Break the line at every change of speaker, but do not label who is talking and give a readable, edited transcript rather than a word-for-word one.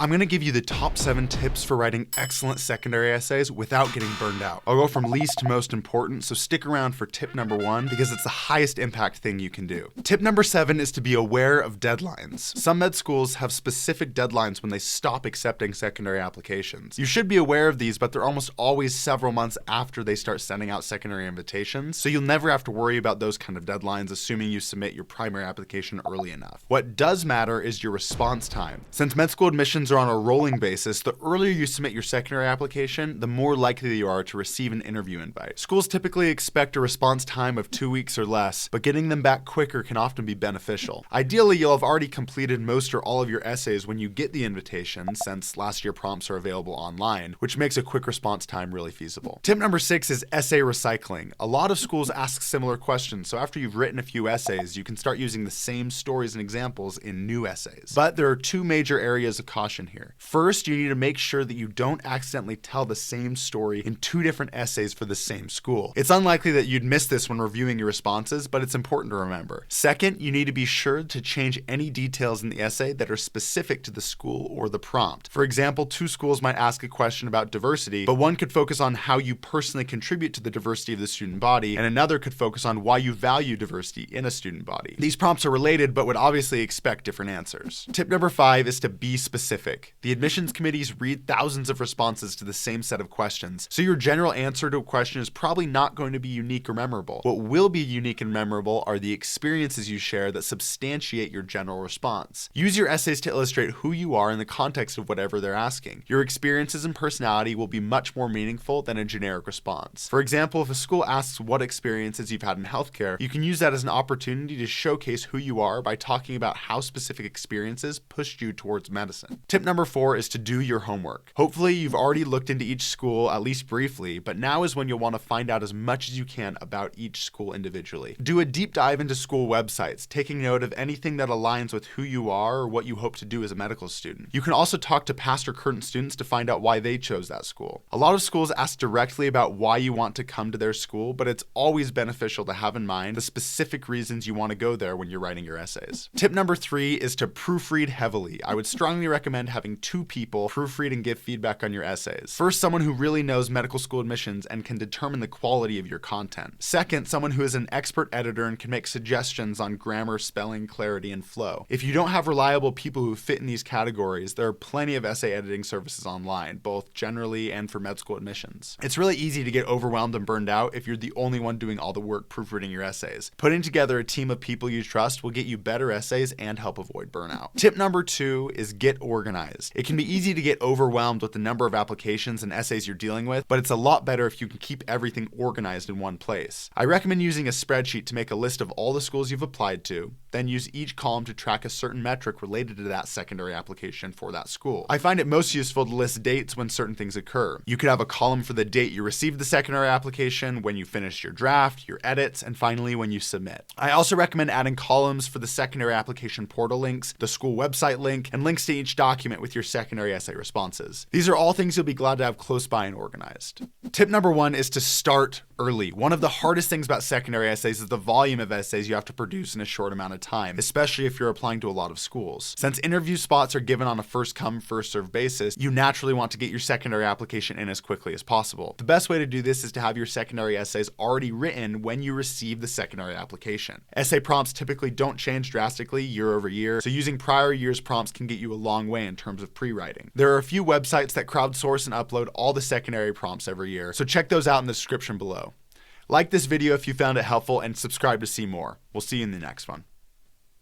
I'm going to give you the top 7 tips for writing excellent secondary essays without getting burned out. I'll go from least to most important, so stick around for tip number 1 because it's the highest impact thing you can do. Tip number 7 is to be aware of deadlines. Some med schools have specific deadlines when they stop accepting secondary applications. You should be aware of these, but they're almost always several months after they start sending out secondary invitations, so you'll never have to worry about those kind of deadlines assuming you submit your primary application early enough. What does matter is your response time. Since med school admissions are on a rolling basis, the earlier you submit your secondary application, the more likely you are to receive an interview invite. Schools typically expect a response time of 2 weeks or less, but getting them back quicker can often be beneficial. Ideally, you'll have already completed most or all of your essays when you get the invitation, since last year prompts are available online, which makes a quick response time really feasible. Tip number 6 is essay recycling. A lot of schools ask similar questions, so after you've written a few essays, you can start using the same stories and examples in new essays. But there are 2 major areas of caution here. First, you need to make sure that you don't accidentally tell the same story in 2 different essays for the same school. It's unlikely that you'd miss this when reviewing your responses, but it's important to remember. Second, you need to be sure to change any details in the essay that are specific to the school or the prompt. For example, 2 schools might ask a question about diversity, but one could focus on how you personally contribute to the diversity of the student body, and another could focus on why you value diversity in a student body. These prompts are related, but would obviously expect different answers. Tip number 5 is to be specific. The admissions committees read thousands of responses to the same set of questions, so your general answer to a question is probably not going to be unique or memorable. What will be unique and memorable are the experiences you share that substantiate your general response. Use your essays to illustrate who you are in the context of whatever they're asking. Your experiences and personality will be much more meaningful than a generic response. For example, if a school asks what experiences you've had in healthcare, you can use that as an opportunity to showcase who you are by talking about how specific experiences pushed you towards medicine. Tip number 4 is to do your homework. Hopefully you've already looked into each school at least briefly, but now is when you'll want to find out as much as you can about each school individually. Do a deep dive into school websites, taking note of anything that aligns with who you are or what you hope to do as a medical student. You can also talk to past or current students to find out why they chose that school. A lot of schools ask directly about why you want to come to their school, but it's always beneficial to have in mind the specific reasons you want to go there when you're writing your essays. Tip number 3 is to proofread heavily. I would strongly recommend having 2 people proofread and give feedback on your essays. First, someone who really knows medical school admissions and can determine the quality of your content. Second, someone who is an expert editor and can make suggestions on grammar, spelling, clarity, and flow. If you don't have reliable people who fit in these categories, there are plenty of essay editing services online, both generally and for med school admissions. It's really easy to get overwhelmed and burned out if you're the only one doing all the work proofreading your essays. Putting together a team of people you trust will get you better essays and help avoid burnout. Tip number 2 is get organized. It can be easy to get overwhelmed with the number of applications and essays you're dealing with, but it's a lot better if you can keep everything organized in one place. I recommend using a spreadsheet to make a list of all the schools you've applied to, then use each column to track a certain metric related to that secondary application for that school. I find it most useful to list dates when certain things occur. You could have a column for the date you received the secondary application, when you finished your draft, your edits, and finally when you submit. I also recommend adding columns for the secondary application portal links, the school website link, and links to each document with your secondary essay responses. These are all things you'll be glad to have close by and organized. Tip number 1 is to start early. One of the hardest things about secondary essays is the volume of essays you have to produce in a short amount of time, especially if you're applying to a lot of schools. Since interview spots are given on a first come, first served basis, you naturally want to get your secondary application in as quickly as possible. The best way to do this is to have your secondary essays already written when you receive the secondary application. Essay prompts typically don't change drastically year over year, so using prior year's prompts can get you a long way in terms of pre-writing. There are a few websites that crowdsource and upload all the secondary prompts every year, so check those out in the description below. Like this video if you found it helpful and subscribe to see more. We'll see you in the next one.